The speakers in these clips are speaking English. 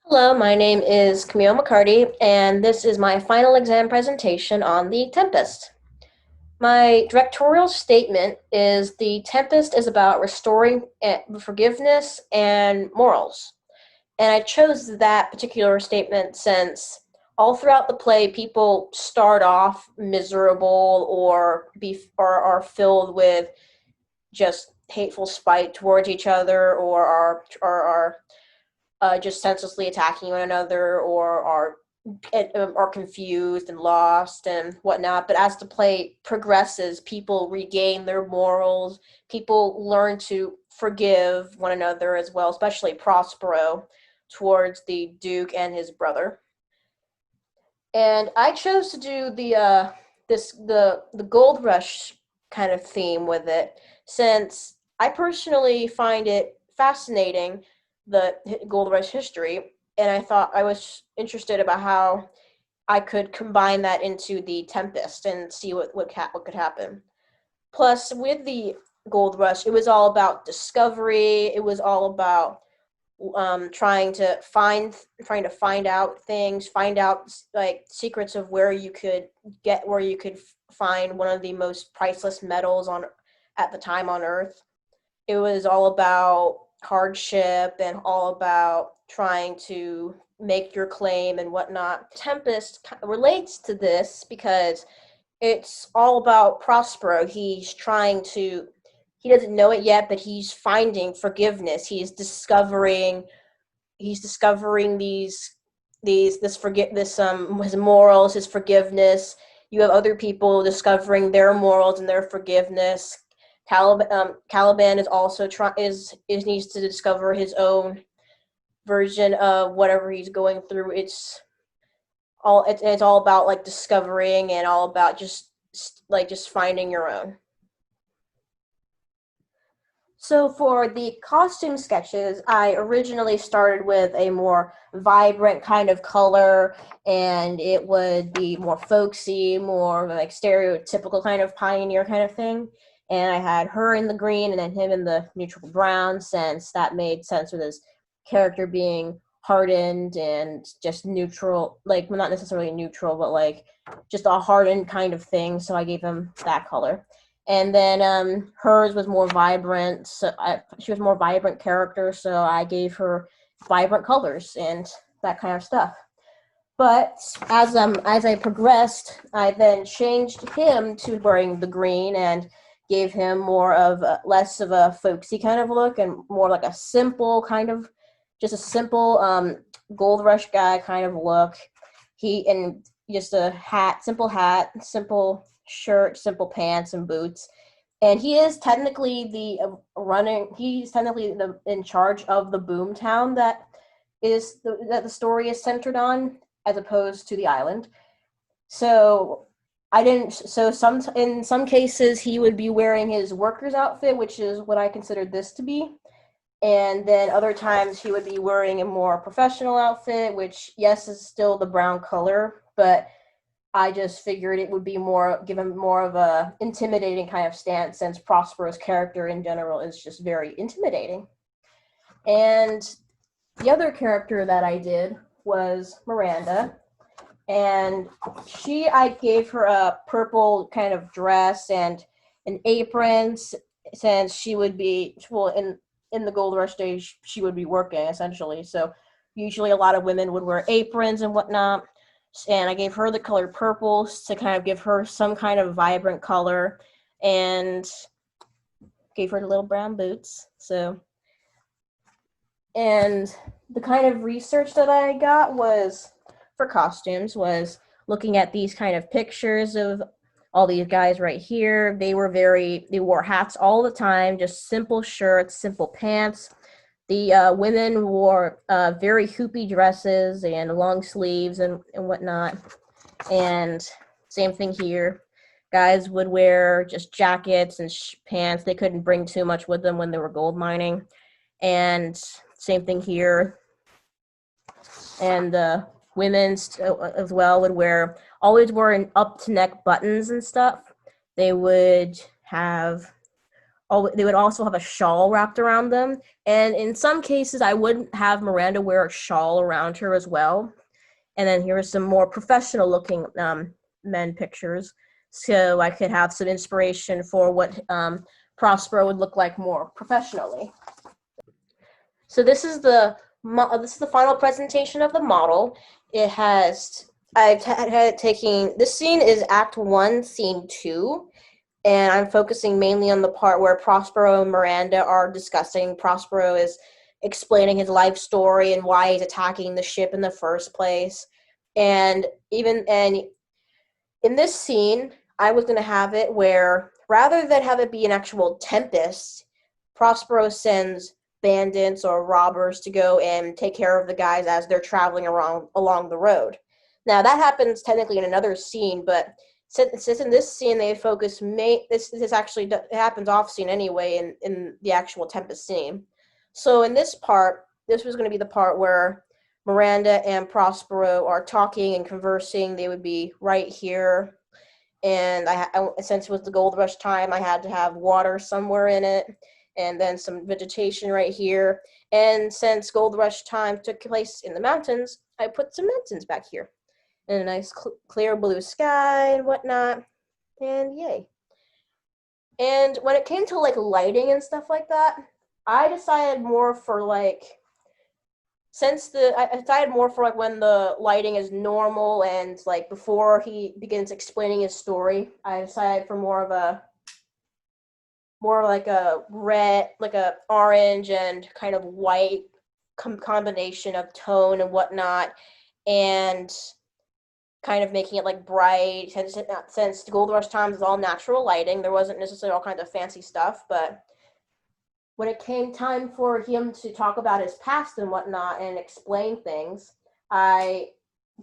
Hello, my name is Camille McCarty, and this is my final exam presentation on The Tempest. My directorial statement is The Tempest is about restoring forgiveness and morals. And I chose that particular statement since all throughout the play, people start off miserable or are filled with just hateful spite towards each other or are just senselessly attacking one another or are confused and lost and whatnot. But as the play progresses, people regain their morals. People learn to forgive one another as well, especially Prospero towards the Duke and his brother. And I chose to do the gold rush kind of theme with it since I personally find it fascinating, the gold rush history, and I thought I was interested about how I could combine that into the Tempest and see what could happen. Plus, with the gold rush, it was all about discovery. It was all about trying to find out things, find out like secrets of where you could find one of the most priceless metals on at the time on Earth. It was all about hardship and all about trying to make your claim and whatnot. Tempest relates to this because it's all about Prospero. He doesn't know it yet, but he's finding forgiveness. He's discovering these this forget this his morals, his forgiveness. You have other people discovering their morals and their forgiveness. Caliban is also is needs to discover his own version of whatever he's going through. It's all about like discovering and all about just finding your own. So for the costume sketches, I originally started with a more vibrant kind of color, and it would be more folksy, more like stereotypical kind of pioneer kind of thing. And I had her in the green and then him in the neutral brown, since that made sense with his character being hardened and just neutral, like well, not necessarily neutral, but like just a hardened kind of thing. So I gave him that color. And then hers was more vibrant. She was more vibrant character, so I gave her vibrant colors and that kind of stuff. But as I progressed, I then changed him to wearing the green and gave him more of less of a folksy kind of look and more like a simple kind of just a simple gold rush guy kind of look. He and just a hat, simple shirt, simple pants and boots. And he is technically he's technically in charge of the boom town that the story is centered on, as opposed to the island. So I didn't. So in some cases he would be wearing his worker's outfit, which is what I considered this to be, and then other times he would be wearing a more professional outfit, which yes is still the brown color, but I just figured it would be more give him more of a intimidating kind of stance, since Prospero's character in general is just very intimidating. And the other character that I did was Miranda, and I gave her a purple kind of dress and an apron, since she would be in the gold rush days she would be working essentially. So usually a lot of women would wear aprons and whatnot, and I gave her the color purple to kind of give her some kind of vibrant color, and gave her the little brown boots. So, and the kind of research that I got was for costumes was looking at these kind of pictures of all these guys right here. They wore hats all the time, just simple shirts, simple pants. The women wore very hoopy dresses and long sleeves and whatnot. And same thing here. Guys would wear just jackets and pants. They couldn't bring too much with them when they were gold mining. And same thing here. And the women as well would always wear up to neck buttons and stuff. They would have they would also have a shawl wrapped around them. And in some cases, I would have Miranda wear a shawl around her as well. And then here are some more professional looking men pictures. So I could have some inspiration for what Prospero would look like more professionally. So this is the final presentation of the model. It has, I've had it taking, this scene is Act 1, Scene 2. And I'm focusing mainly on the part where Prospero and Miranda are discussing. Prospero is explaining his life story and why he's attacking the ship in the first place. And in this scene, I was going to have it where rather than have it be an actual tempest, Prospero sends bandits or robbers to go and take care of the guys as they're traveling along the road. Now that happens technically in another scene, but since in this scene they focus this actually happens off scene anyway in the actual Tempest scene. So in this part, this was going to be the part where Miranda and Prospero are talking and conversing. They would be right here, and since it was the gold rush time, I had to have water somewhere in it, and then some vegetation right here. And since gold rush time took place in the mountains, I put some mountains back here. And a nice clear blue sky and whatnot, and yay. And when it came to like lighting and stuff like that, I decided more for like, I decided more for like when the lighting is normal and like before he begins explaining his story, I decided for more like a red, like a orange and kind of white combination of tone and whatnot, and kind of making it like bright. Since Gold Rush times is all natural lighting, there wasn't necessarily all kinds of fancy stuff, but when it came time for him to talk about his past and whatnot and explain things, I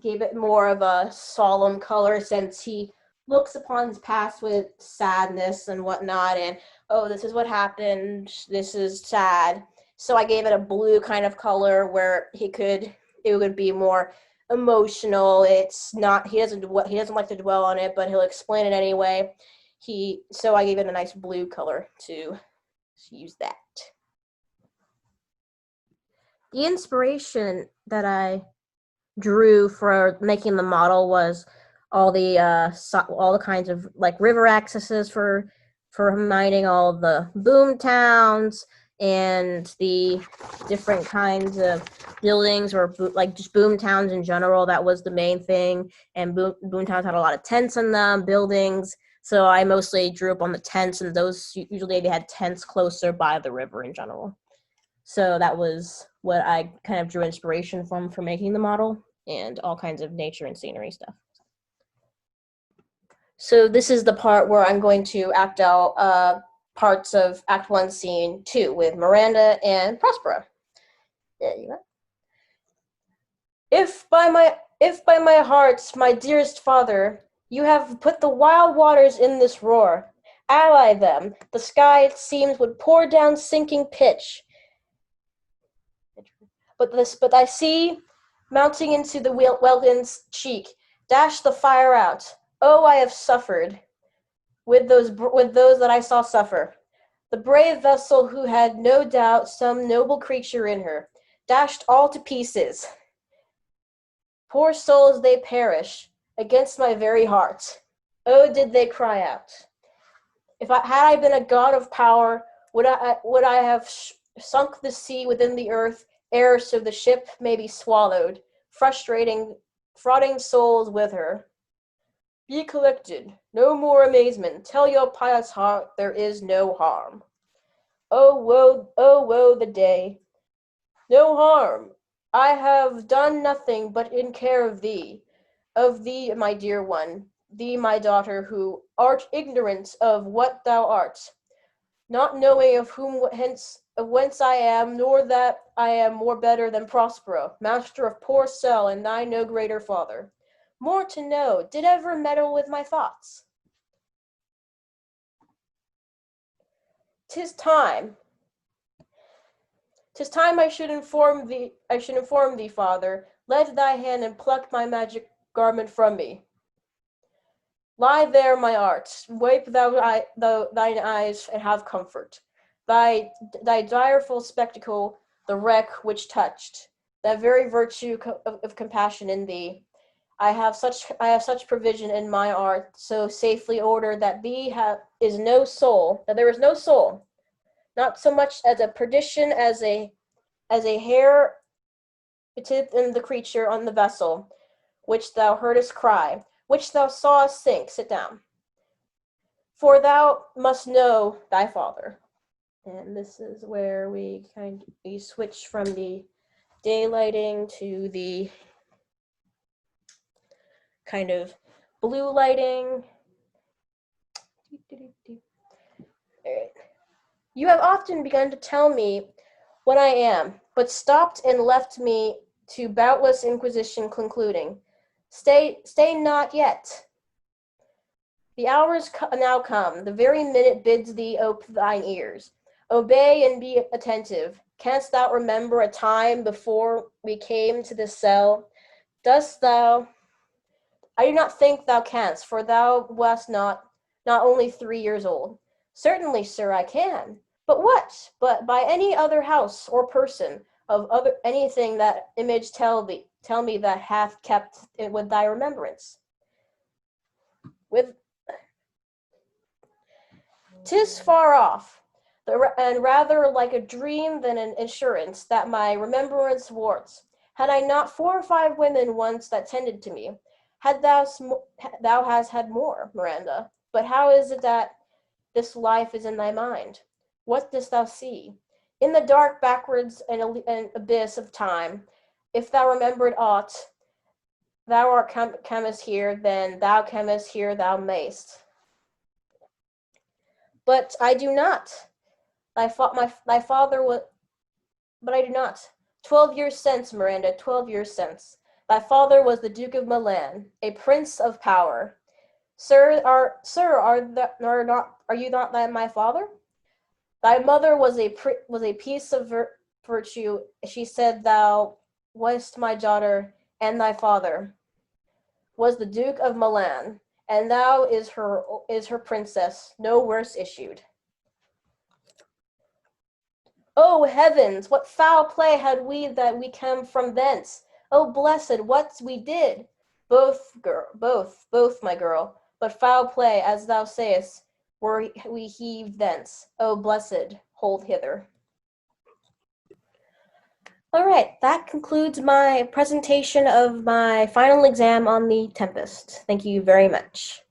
gave it more of a solemn color since he looks upon his past with sadness and whatnot, and oh, this is what happened, this is sad. So I gave it a blue kind of color where it would be more emotional. It's not, he doesn't like to dwell on it, but he'll explain it anyway. So I gave it a nice blue color to use that. The inspiration that I drew for making the model was all the kinds of like river accesses for mining, all the boom towns and the different kinds of buildings, or like just boom towns in general. That was the main thing. And boom towns had a lot of tents in them, buildings. So I mostly drew up on the tents, and those usually they had tents closer by the river in general. So that was what I kind of drew inspiration from for making the model, and all kinds of nature and scenery stuff. So this is the part where I'm going to act out parts of Act 1, Scene 2 with Miranda and Prospero. There you go. If by my heart, my dearest father, you have put the wild waters in this roar, ally them, the sky, it seems, would pour down sinking pitch. But I see, mounting into the welkin's cheek, dash the fire out. Oh, I have suffered with those that I saw suffer. The brave vessel who had no doubt some noble creature in her, dashed all to pieces. Poor souls, they perish against my very heart. Oh, did they cry out. Had I been a god of power, would I have sunk the sea within the earth, ere so the ship may be swallowed, frauding souls with her. Be collected, no more amazement, tell your pious heart there is no harm. Oh woe the day. No harm. I have done nothing but in care of thee, my dear one, thee, my daughter, who art ignorant of what thou art, not knowing of whence I am, nor that I am more better than Prospero, master of poor cell, and thy no greater father. More to know, did ever meddle with my thoughts? 'Tis time I should inform thee, father. Let thy hand and pluck my magic garment from me. Lie there, my art, wipe thine eyes, and have comfort. Thy direful spectacle, the wreck which touched, that very virtue of compassion in thee. I have such provision in my art, so safely ordered that is no soul, that there is no soul, not so much as a perdition as a hair in the creature on the vessel, which thou heardest cry, which thou sawest sink. Sit down. For thou must know thy father. And this is where we switch from the daylighting to the kind of blue lighting. Alright. You have often begun to tell me what I am, but stopped and left me to boundless inquisition, concluding, stay not yet. The hour is now come, the very minute bids thee ope thine ears. Obey and be attentive. Canst thou remember a time before we came to this cell? Dost thou? I do not think thou canst, for thou wast not only 3 years old. Certainly, sir, I can. But what? But by any other house or person of other anything that image tell me that hath kept it with thy remembrance. With 'tis far off, and rather like a dream than an assurance that my remembrance warts. Had I not 4 or 5 women once that tended to me? Thou hast had more, Miranda. But how is it that this life is in thy mind? What dost thou see? In the dark backwards and abyss of time, if thou remembered aught, thou art chemist here, then thou chemist here thou mayst. But I do not. Thy father was, but I do not. 12 years since, Miranda, 12 years since. Thy father was the Duke of Milan, a prince of power. Are you not my father? Thy mother was a piece of virtue. She said thou wast my daughter, and thy father was the Duke of Milan, and thou is her princess, no worse issued. Oh heavens, what foul play had we that we came from thence? Oh blessed, what we did! Both, my girl, but foul play, as thou sayest, were we heaved thence. Oh blessed, hold hither. All right, that concludes my presentation of my final exam on the Tempest. Thank you very much.